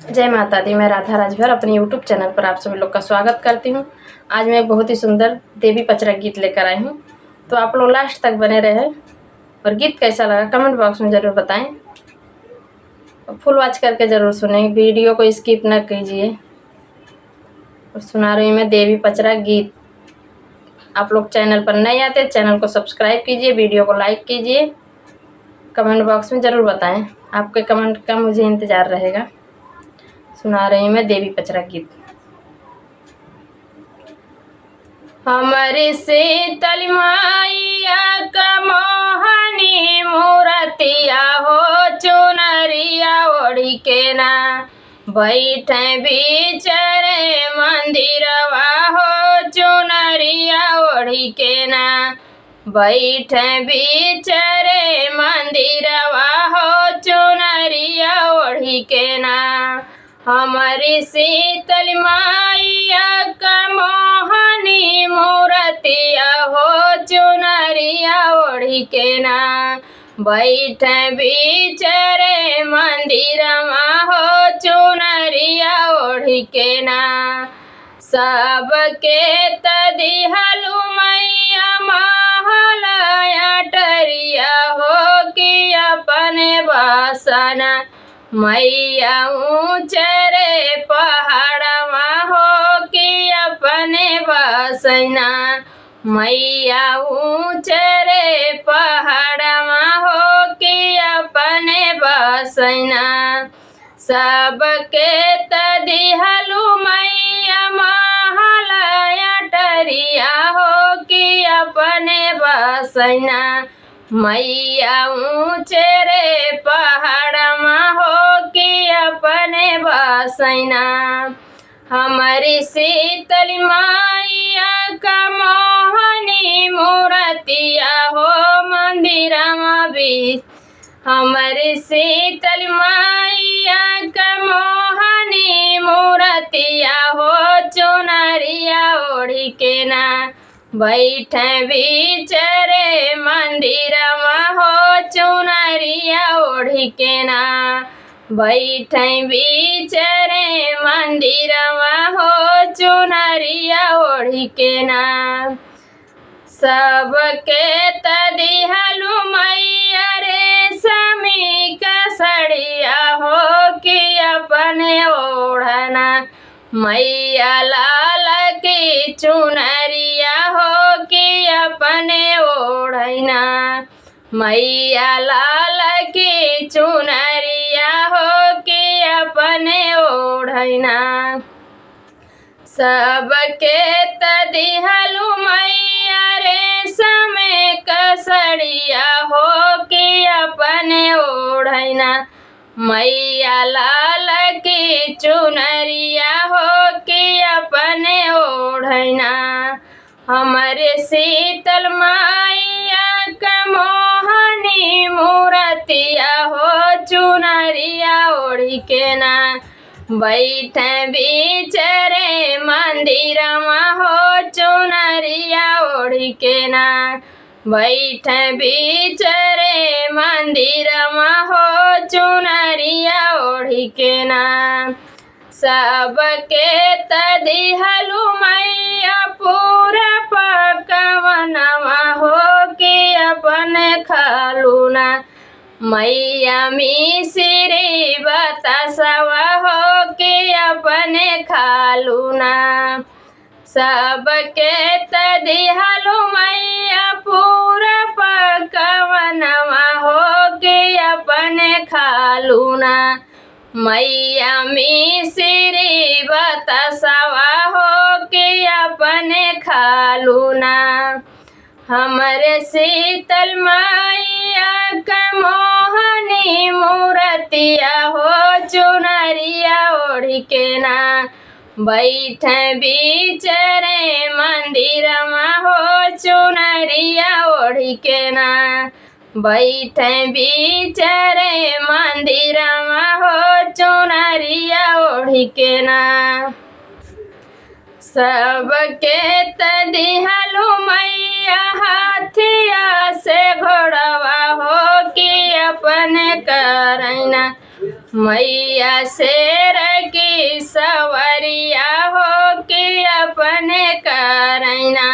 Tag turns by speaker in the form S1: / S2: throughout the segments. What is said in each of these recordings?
S1: जय माता दी। मैं राधा राजभर अपने यूट्यूब चैनल पर आप सभी लोग का स्वागत करती हूँ। आज मैं एक बहुत ही सुंदर देवी पचरा गीत लेकर आई हूँ, तो आप लोग लास्ट तक बने रहे और गीत कैसा लगा कमेंट बॉक्स में ज़रूर बताएं। फुल वॉच करके ज़रूर सुनें, वीडियो को स्किप न कीजिए। और सुना रही हूँ मैं देवी पचरा गीत। आप लोग चैनल पर नए आते चैनल को सब्सक्राइब कीजिए, वीडियो को लाइक कीजिए, कमेंट बॉक्स में ज़रूर बताएं। आपके कमेंट का मुझे इंतज़ार रहेगा। सुना रही हूँ मैं देवी पचरा गीत। हमारी शीतल मैया का मोहनी मूर्तिया हो, चुनरिया ओढ़ी के ना बैठे बिचरे मंदिरवा हो, चुनरिया ओढ़ी के ना बैठे बिचरे मंदिरवा हो, चुनरिया ओढ़ी के ना। हमारी शीतल मैया का मोहनी मूर्तिया हो, चुनरिया ओढ़ी के ना बैठे बिचरे मंदिरमा हो, चुनरिया ओढ़ी के ना। सबके तदिहलु मैया महलया टरिया हो, कि अपने बासना मैया ऊंचरे पहाड़वा हो, कि अपने बसना मैया ऊंचरे पहाड़वा हो, कि अपने बसना। सबके तदिहलु मैया महलया टरिया हो, कि अपने बसना मैया ऊंचरे पहाड़मा हो, कि अपने बसना। हमारी शीतल मैया का मोहनी मूर्तिया हो, मंदिरमा बीच। हमारी शीतल मैया का मोहनी मूर्तिया हो, चुनरिया ओढ़ी के ना बैठे बिचरे मंदिरमा हो, चुनरिया ओढ़ी के ना बैठे बिचरे मंदिरमा हो, चुनरिया ओढ़ी के ना। सबके तदिहलु मैया रेशमी का सड़िया हो, कि अपने ओढ़ना मैया लाल की चुनरिया हो, कि अपने ओढ़ना मैया लाल की चुनरिया हो, कि अपने ओढ़ना। सबके तदिहलु मैया रेशम का सड़िया हो, कि अपने ओढ़ना मैया लाल की चुनरिया हो, कि अपने ओढ़ना। हमारे शीतल मैया का मोहनी मूर्तिया हो, चुनरिया ओढ़ी के ना बैठे बिचरे मंदिरमा हो, चुनरिया ओढ़ी के ना बैठे बिचरे मंदिरमा हो, चुनरिया ओढ़ी के ना। सबके तदिहलु मैया पूरा पकवनवा हो, कि अपने खालू ना मैया मिश्री बतासवा हो, कि अपने खालू ना। सबके तदिहलु मैया पूरा पकवनवा हो, कि अपने खालू ना मैया मिश्री बतासवा हो, कि अपने खालू ना। हमारे शीतल मैया का मोहनी मूर्तिया हो, चुनरिया ओढ़ी के ना बैठे बिचरे मंदिरमा हो, चुनरिया ओढ़ी के ना बैठे बिचरे मंदिरमा हो, चुनरिया ओढ़ी के ना। सबके तदिहलु मैया हाथिया से घोड़वा हो, कि अपने करना मैया शेर की सवरिया हो कि अपने करैना।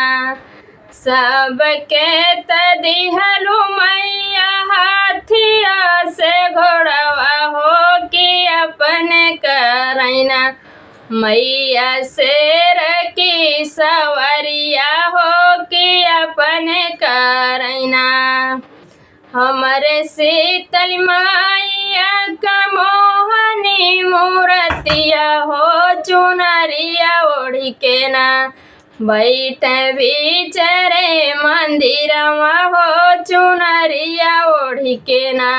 S1: सबके त दिहलु मैया हाथिया से घोड़वा हो कि अपने करैना। मैया शेर की सवरिया हो कि अपने करैना। हमरे शीतल मैया का मोहनी मूर्तिया हो चुनरिया ओढ़ी के ना। बैठे बिचरे मंदिरवा हो चुनरिया ओढ़ी के ना।